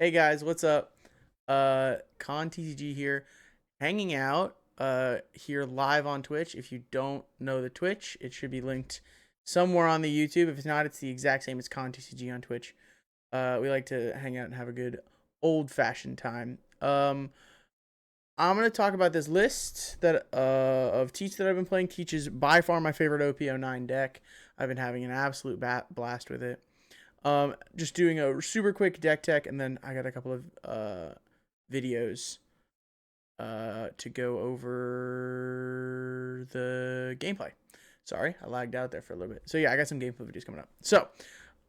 Hey guys, what's up? KahnTCG here, hanging out here live on Twitch. If you don't know the Twitch, it should be linked somewhere on the YouTube. If it's not, it's the exact same as KahnTCG on Twitch. We like to hang out and have a good old-fashioned time. I'm gonna talk about this list that of Teach that I've been playing. Teach is by far my favorite OP09 deck. I've been having an absolute blast with it. Just doing a super quick deck tech, and then I got a couple of videos to go over the gameplay. Sorry, I lagged out there for a little bit. So yeah, I got some gameplay videos coming up. So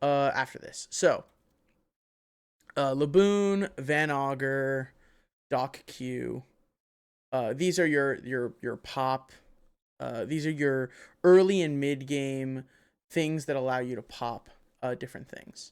after this, so Laboon, Van Augur, Doc Q. These are your pop. These are your early and mid game things that allow you to pop different things.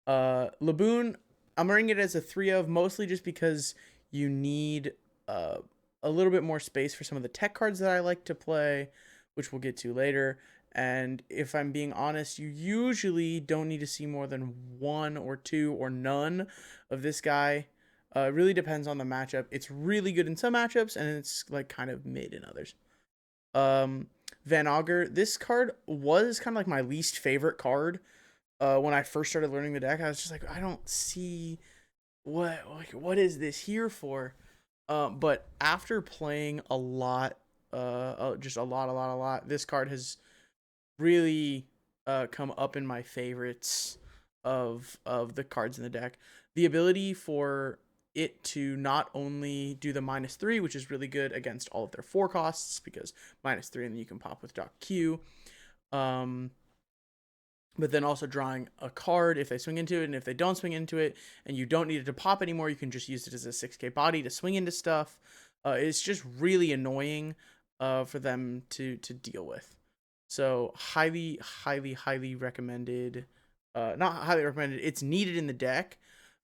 Laboon, I'm running it as a 3 of, mostly just because you need a little bit more space for some of the tech cards that I like to play, which we'll get to later. And if I'm being honest, you usually don't need to see more than 1 or 2 or none of this guy. It really depends on the matchup. It's really good in some matchups, and it's like kind of mid in others. Van Augur, this card was kind of like my least favorite card when I first started learning the deck. I was just like, I don't see what is this here for. But after playing a lot, just a lot, this card has really come up in my favorites of the cards in the deck. The ability for it to not only do the -3, which is really good against all of their 4 costs, because -3 and then you can pop with Doc Q. But then also drawing a card if they swing into it, and if they don't swing into it and you don't need it to pop anymore, you can just use it as a 6k body to swing into stuff. It's just really annoying for them to deal with. So highly recommended. Not highly recommended, it's needed in the deck,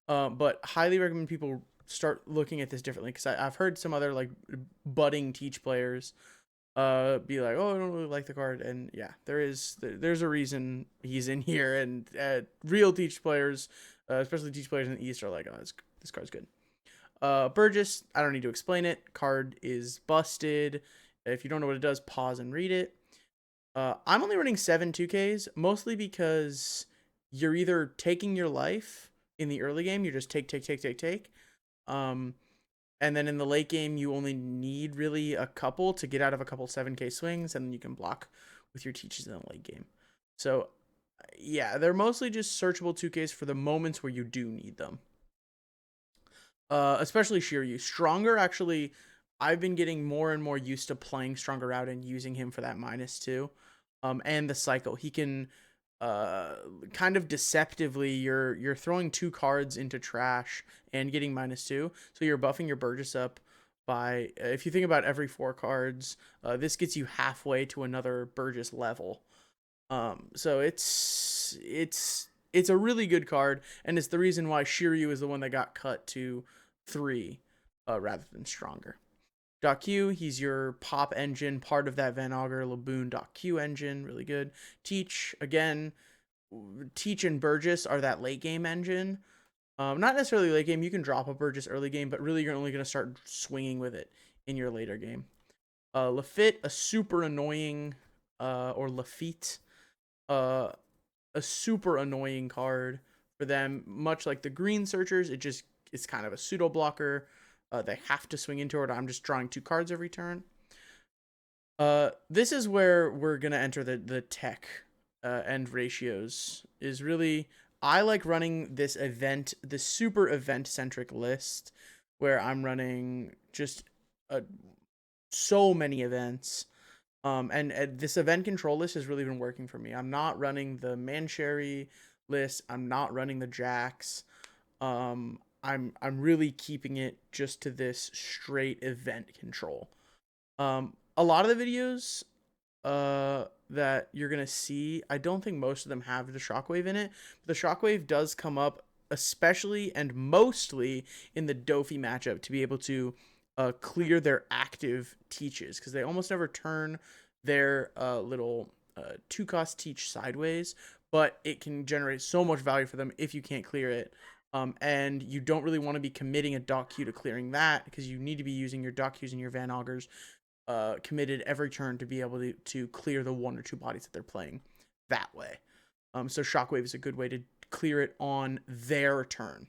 but highly recommend people start looking at this differently, because I've heard some other like budding Teach players be like, oh, I don't really like the card. And yeah, there's a reason he's in here. And real Teach players, especially Teach players in the East, are like, oh, this card's good. Burgess, I don't need to explain it. Card is busted. If you don't know what it does, pause and read it. I'm only running 7 2Ks, mostly because you're either taking your life in the early game, you just take. And then in the late game, you only need really a couple to get out of a couple 7k swings, and then you can block with your teaches in the late game. So yeah, they're mostly just searchable 2Ks for the moments where you do need them. Especially Shiryu. Stronger, actually, I've been getting more and more used to playing Stronger out and using him for that -2. And the cycle. He can kind of deceptively, you're throwing 2 cards into trash and getting -2, so you're buffing your Burgess up by, if you think about every 4 cards, this gets you halfway to another Burgess level. So it's a really good card, and it's the reason why Shiryu is the one that got cut to 3 rather than Stronger. Doc Q, he's your pop engine, part of that Van Augur Laboon Doc Q engine, really good. Teach, again, Teach and Burgess are that late game engine. Not necessarily late game, you can drop a Burgess early game, but really you're only going to start swinging with it in your later game. Lafitte, a super annoying, or Lafitte, a super annoying card for them, much like the Green Searchers. It's kind of a pseudo blocker. They have to swing into it. I'm just drawing 2 cards every turn. This is where we're gonna enter the tech end ratios. Is really, I like running this event, the super event centric list, where I'm running just so many events. And this event control list has really been working for me. I'm not running the Mancherry list. I'm not running the Jacks. I'm really keeping it just to this straight event control. A lot of the videos that you're gonna see, I don't think most of them have the Shockwave in it, but the Shockwave does come up especially and mostly in the Dofi matchup to be able to clear their active teaches, because they almost never turn their little 2-cost teach sideways, but it can generate so much value for them if you can't clear it. And you don't really want to be committing a dock queue to clearing that, because you need to be using your dock queues and your Van Augers committed every turn to be able to clear the 1 or 2 bodies that they're playing that way. So Shockwave is a good way to clear it on their turn.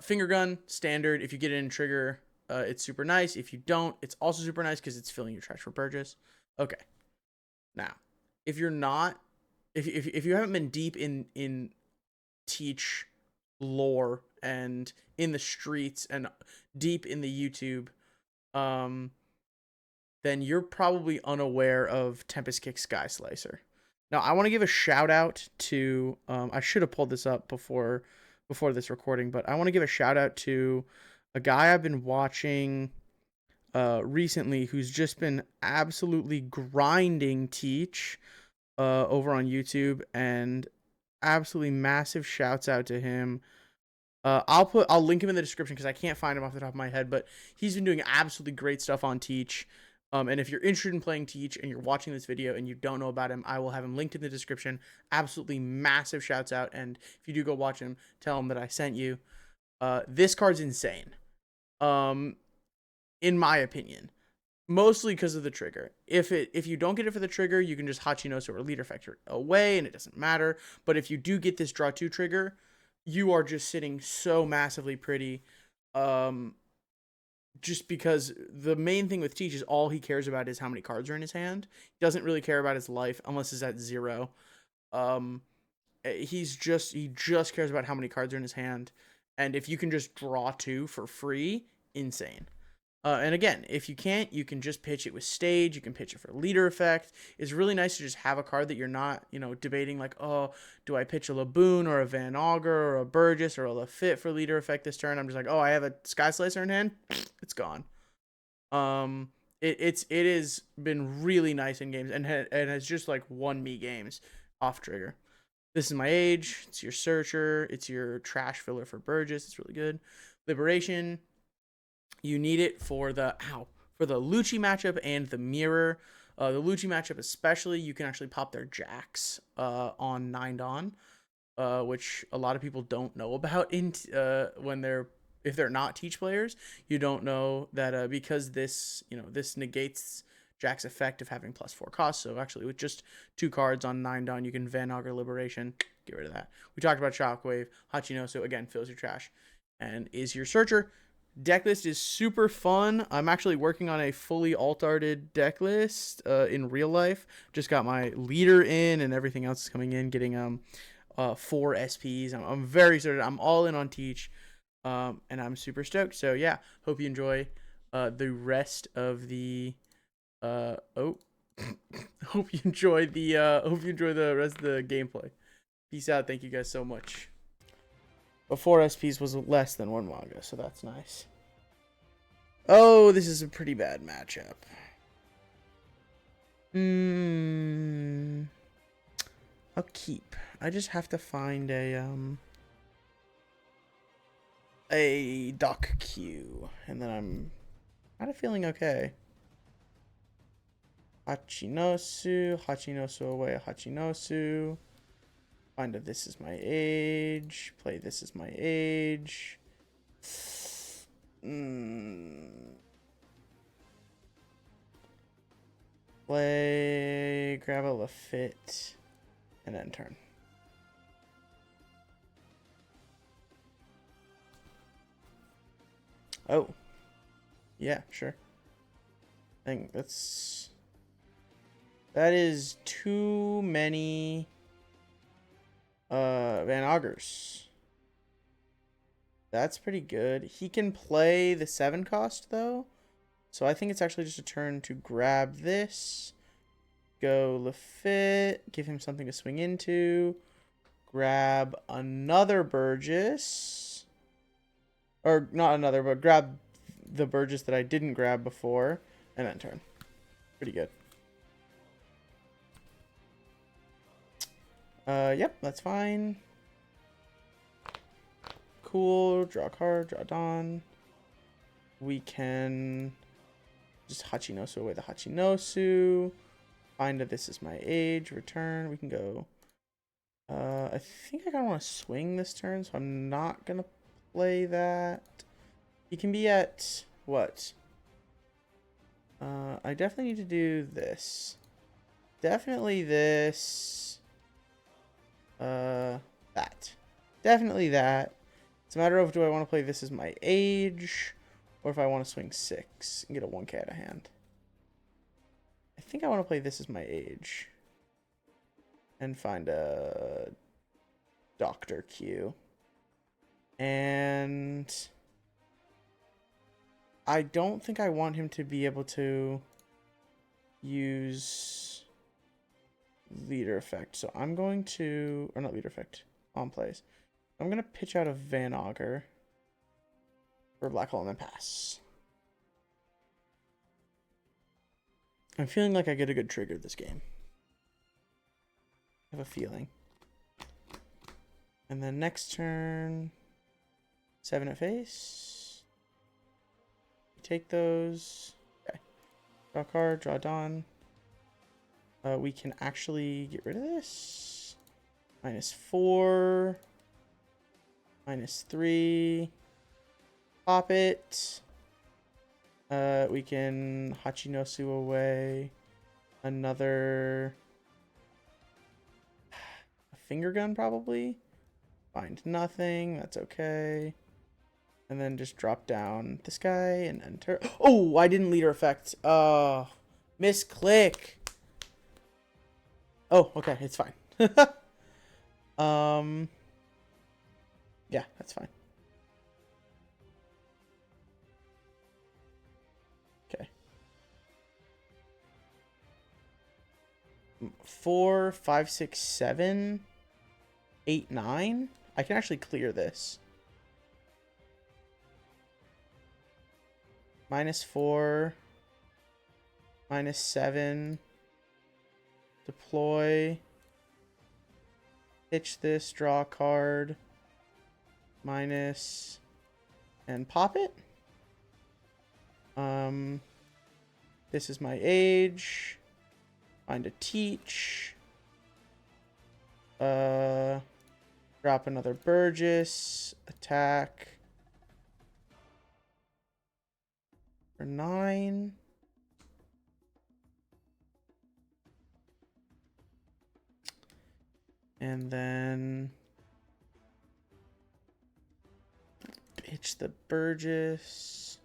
Finger Gun, standard. If you get it in trigger, it's super nice. If you don't, it's also super nice because it's filling your trash for purchase. Okay. Now, if you're not, if you haven't been deep in Teach lore and in the streets and deep in the YouTube, then you're probably unaware of Tempest Kick Sky Slicer. Now, I want to give a shout out to, I should have pulled this up before this recording, but I want to give a shout out to a guy I've been watching recently who's just been absolutely grinding Teach over on YouTube, and absolutely massive shouts out to him. I'll link him in the description because I can't find him off the top of my head, but he's been doing absolutely great stuff on Teach. And if you're interested in playing Teach and you're watching this video and you don't know about him, I will have him linked in the description. Absolutely massive shouts out. And if you do go watch him, tell him that I sent you. This card's insane. In my opinion. Mostly because of the trigger. If you don't get it for the trigger, you can just Hachinoso or Leader Effect away and it doesn't matter. But if you do get this draw 2 trigger, you are just sitting so massively pretty. Just because the main thing with Teach is all he cares about is how many cards are in his hand. He doesn't really care about his life unless it's at 0. He just cares about how many cards are in his hand. And if you can just draw 2 for free, insane. And again, if you can't, you can just pitch it with Stage. You can pitch it for Leader Effect. It's really nice to just have a card that you're not, debating like, oh, do I pitch a Laboon or a Van Augur or a Burgess or a Lafitte for Leader Effect this turn? I'm just like, oh, I have a Sky Slicer in hand. It's gone. It has been really nice in games and has just like won me games off trigger. This is my age. It's your Searcher. It's your trash filler for Burgess. It's really good. Liberation. You need it for the Lucci matchup and the Mirror. The Lucci matchup especially, you can actually pop their Jacks on 9 Dawn, which a lot of people don't know about if they're not Teach players. You don't know that because this negates Jack's effect of having +4 cost. So actually with just 2 cards on 9 Dawn, you can Van Augur Liberation, get rid of that. We talked about Shockwave. Hachinoso, again, fills your trash and is your Searcher. Deck list is super fun. I'm actually working on a fully alt-arted deck list in real life. Just got my leader in and everything else is coming in, getting 4 SPs. I'm very excited. I'm all in on Teach, and I'm super stoked. So yeah, hope you enjoy the rest of the hope you enjoy the rest of the gameplay. Peace out. Thank you guys so much. But 4 SPs was less than 1 manga, so that's nice. Oh, this is a pretty bad matchup. I'll keep. I just have to find a dock queue, and then I'm kind of feeling okay. Hachinoso away, Hachinoso. Find a This Is My Age. Play This Is My Age. Play. Grab a Lafitte. And then turn. Oh. Yeah, sure. I think that is too many Van Augers. That's pretty good. He can play the 7 cost though. So I think it's actually just a turn to grab this. Go Lafitte. Give him something to swing into. Grab another Burgess. Or not another, but grab the Burgess that I didn't grab before. And then turn. Pretty good. Yep, that's fine. Cool. Draw a card, draw Dawn. We can just Hachinoso away the Hachinoso. Find a This Is My Age, return. We can go I think I kind of want to swing this turn, so I'm not going to play that. He can be at what? I definitely need to do this. Definitely this. That. Definitely that. It's a matter of, do I want to play this as my age, or if I want to swing 6 and get a 1k out of hand. I think I want to play this as my age. And find a Dr. Q. And I don't think I want him to be able to use leader effect. So I'm going to, or not leader effect, on plays. I'm going to pitch out a Van Augur for Black Hole and then pass. I'm feeling like I get a good trigger this game. I have a feeling. And then next turn, 7 at face. Take those. Okay. Draw card, draw Dawn. We can actually get rid of this. -4. -3. Pop it. We can Hachinosu away. Another a finger gun probably. Find nothing. That's okay. And then just drop down this guy and enter. Oh, I didn't leader effect. Misclick. Oh, okay, it's fine. Yeah, that's fine. Okay. 4, 5, 6, 7, 8, 9. I can actually clear this. -4, -7. Deploy. Pitch this, draw a card. Minus. And pop it. This is my age. Find a teach. Drop another Burgess. Attack. For 9. And then pitch the Burgess.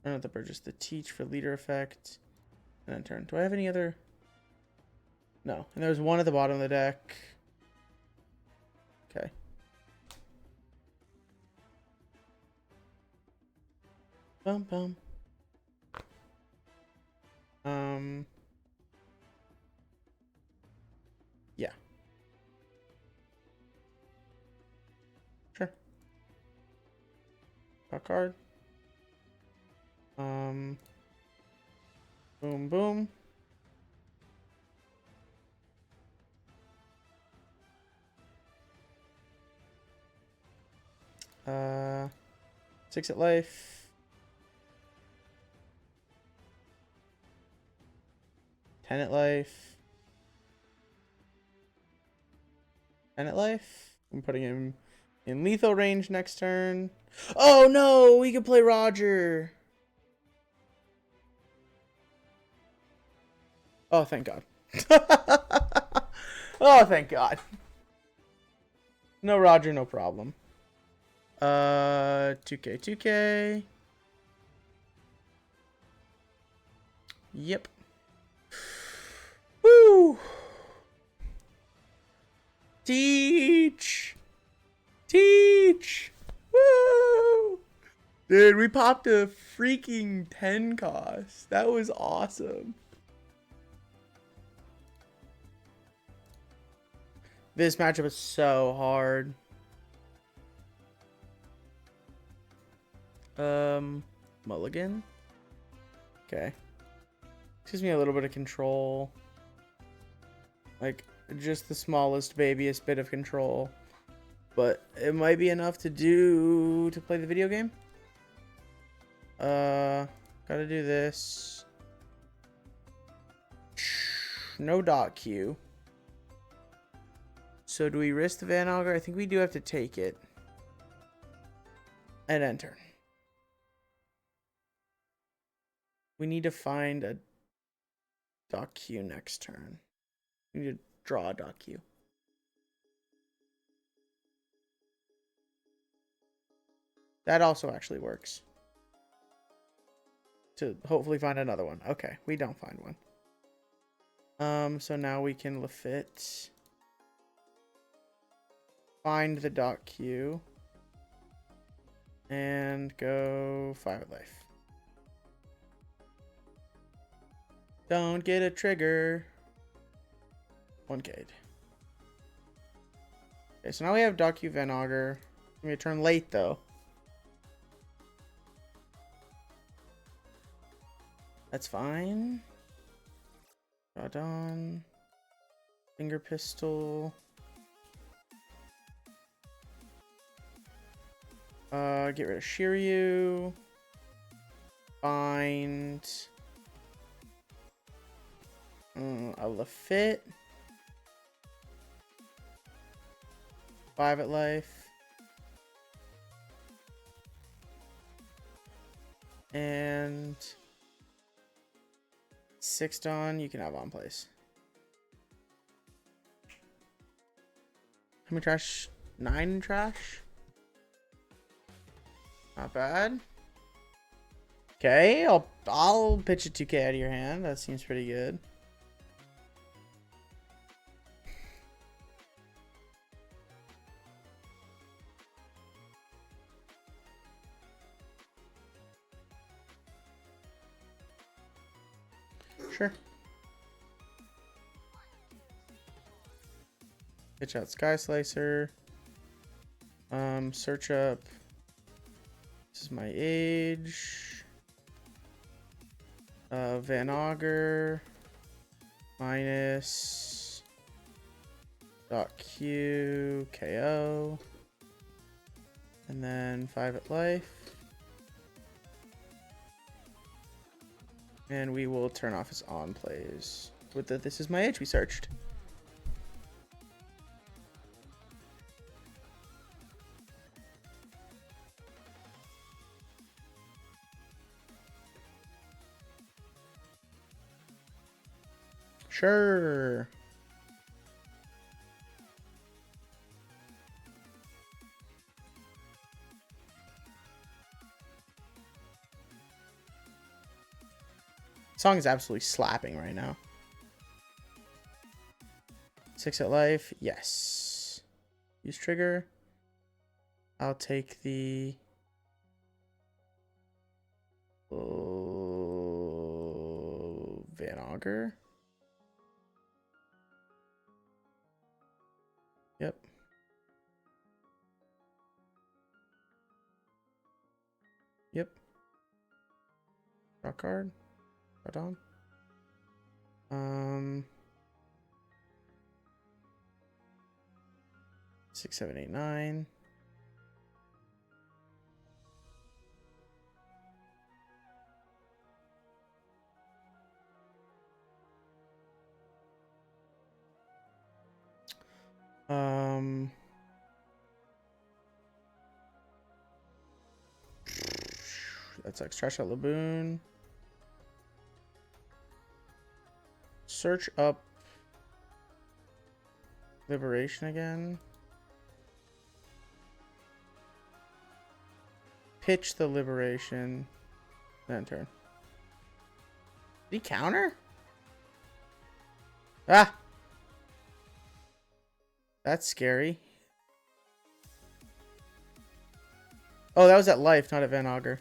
Or not the Burgess, the teach for leader effect. And then turn. Do I have any other? No. And there's one at the bottom of the deck. Okay. Bum bum. Yeah. Sure. Draw card. Boom boom. Uh 6 at life. 10 at life. 10 at life. I'm putting him in lethal range next turn. Oh no, we can play Roger. Oh, thank God. Oh, thank God. No Roger, no problem. 2K, 2K. Yep. Woo! Teach! Teach! Woo! Dude, we popped a freaking 10 cost. That was awesome. This matchup is so hard. Mulligan. Okay. Gives me a little bit of control. Like, just the smallest, babyest bit of control. But it might be enough to play the video game. Gotta do this. No dot Q. So do we risk the Van Augur? I think we do have to take it. And enter. We need to find a dock queue next turn. We need to draw a dock queue. That also actually works. To hopefully find another one. Okay, we don't find one. So now we can Lafitte. Find the dock queue. And go 5 life. Don't get a trigger. 1K'd. Okay, so now we have dock queue Van Augur. It's gonna be a turn late though. That's fine. Draw Dawn. Finger Pistol. Get rid of Shiryu. Find a Lafitte. 5 at life. And 6 Dawn, you can have on place. How many trash? 9 trash? Not bad. Okay, I'll pitch a 2K out of your hand. That seems pretty good. Sure. Pitch out Sky Slicer. Search up. This is my age. Van Augur. Minus. Dot Q. KO. And then 5 at life. And we will turn off his on plays with the This Is My Age we searched. Sure. Song is absolutely slapping right now. 6 at life. Yes. Use trigger. I'll take the Van Augur. Yep. Yep. Draw card. Draw down. 6, 7, 8, 9. That's like trash out Laboon. Search up Liberation again. Pitch the Liberation. Then turn. Did he counter? Ah! That's scary. Oh, that was at life, not at Van Augur.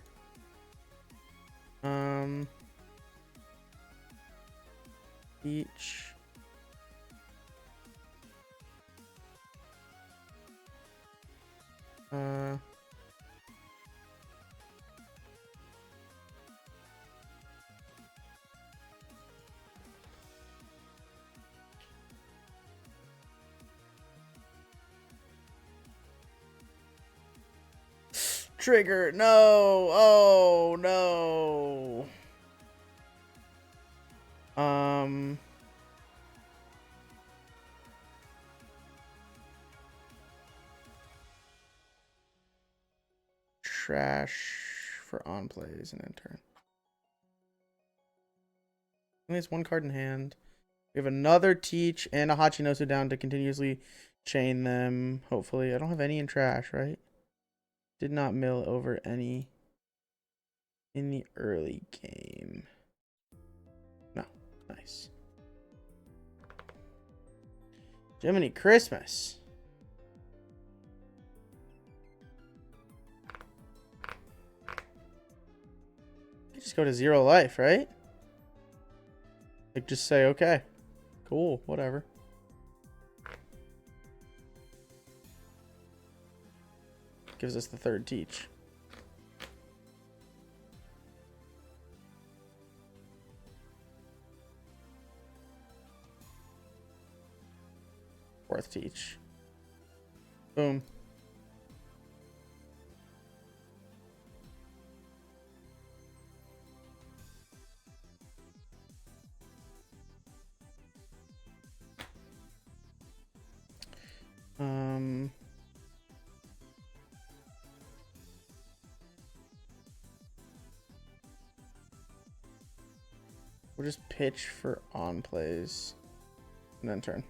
Each. Trigger. No. Oh, no. trash for on plays and end turn. Only has one card in hand. We have another Teach and a Hachinosu down to continuously chain them. Hopefully. I don't have any in trash, right? Did not mill over any in the early game. No. Nice. Jiminy Christmas. You just go to 0 life, right? Like, just say, okay. Cool, whatever. Gives us the third Teach. Fourth Teach. Boom. We'll just pitch for on plays and then turn.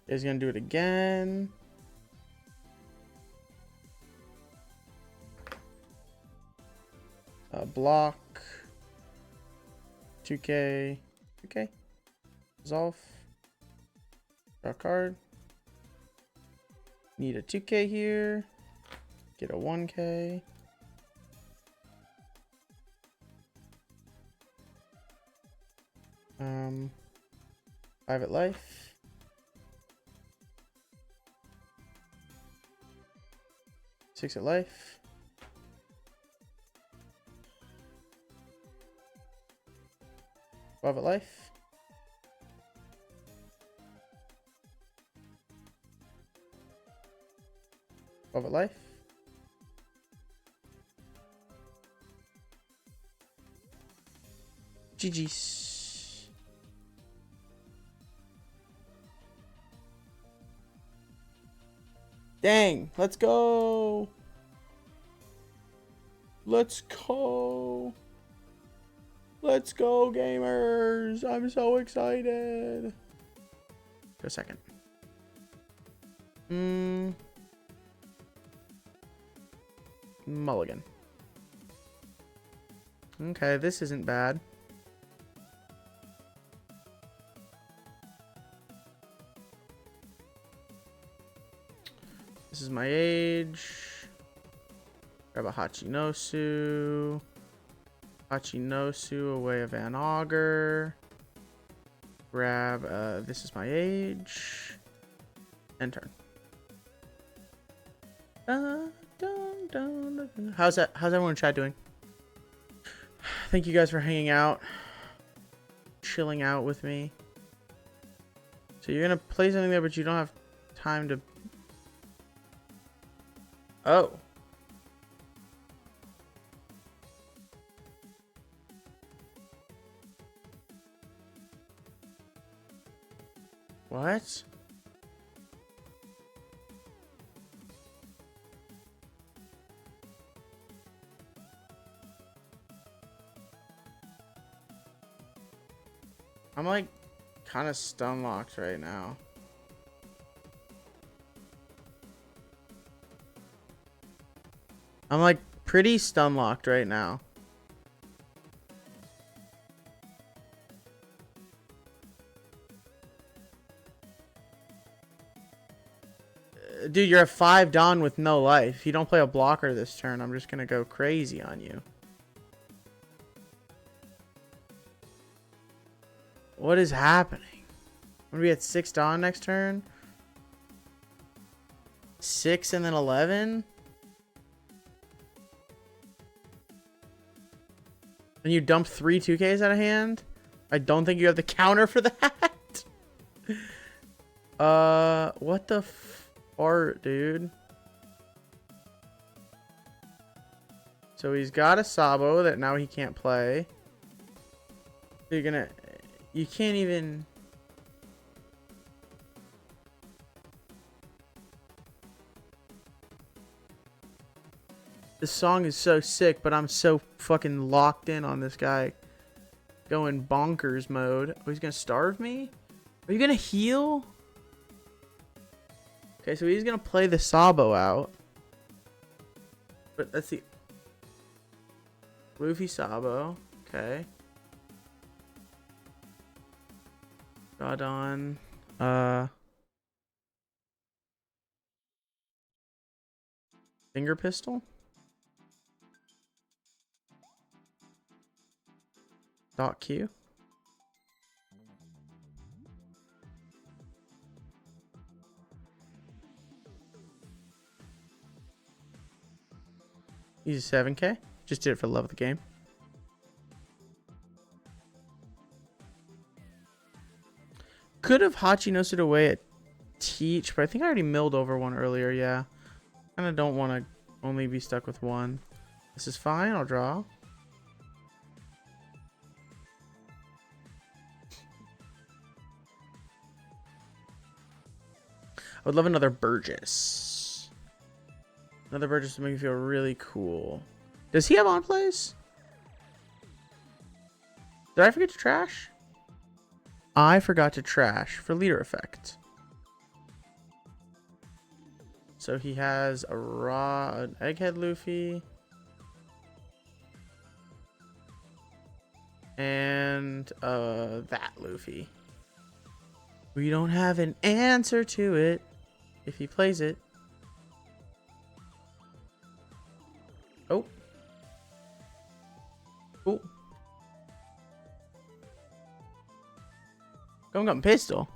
He's gonna do it again. Block. 2K. 2K. Resolve. Draw a card. Need a 2K here. Get a 1K. Private life. Six at life. Private life. Private life. GG's. Dang, let's go. Let's go. Let's go, gamers. I'm so excited. For a second. Mulligan. Okay, this isn't bad. This is my age. Grab a Hachinosu. Hachinosu, away a Van Augur. Grab, this is my age. End turn. How's everyone in chat doing? Thank you guys for hanging out. Chilling out with me. So you're gonna play something there, but you don't have time to... Oh. What? I'm like kind of stun locked right now. I'm like pretty stun locked right now. Dude, you're a 5 Dawn with no life. If you don't play a blocker this turn, I'm just gonna go crazy on you. What is happening? I'm gonna be at 6 Dawn next turn. 6 and then 11. And you dump 3 2Ks out of hand? I don't think you have the counter for that. What the fart, dude? So he's got a Sabo that now he can't play. You're gonna... You can't even... This song is so sick, but I'm so fucking locked in on this guy. Going bonkers mode. Oh, he's gonna starve me? Are you gonna heal? Okay, so he's gonna play the Sabo out. But let's see. Luffy Sabo. Okay. Godon. Finger pistol? Dot Q. He's a 7K. Just did it for the love of the game. Could have Hachinosed away at Teach, but I think I already milled over one earlier, yeah. Kinda don't want to only be stuck with one. This is fine, I'll draw. I would love another Burgess. Another Burgess to make me feel really cool. Does he have on plays? Did I forget to trash? I forgot to trash for leader effect. So he has a an Egghead Luffy. And that Luffy. We don't have an answer to it if he plays it. Oh. Cool. Gun pistol.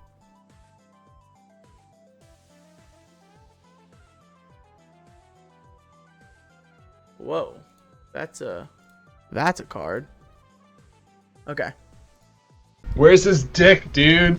Whoa. That's a card. Okay. Where's his dick, dude?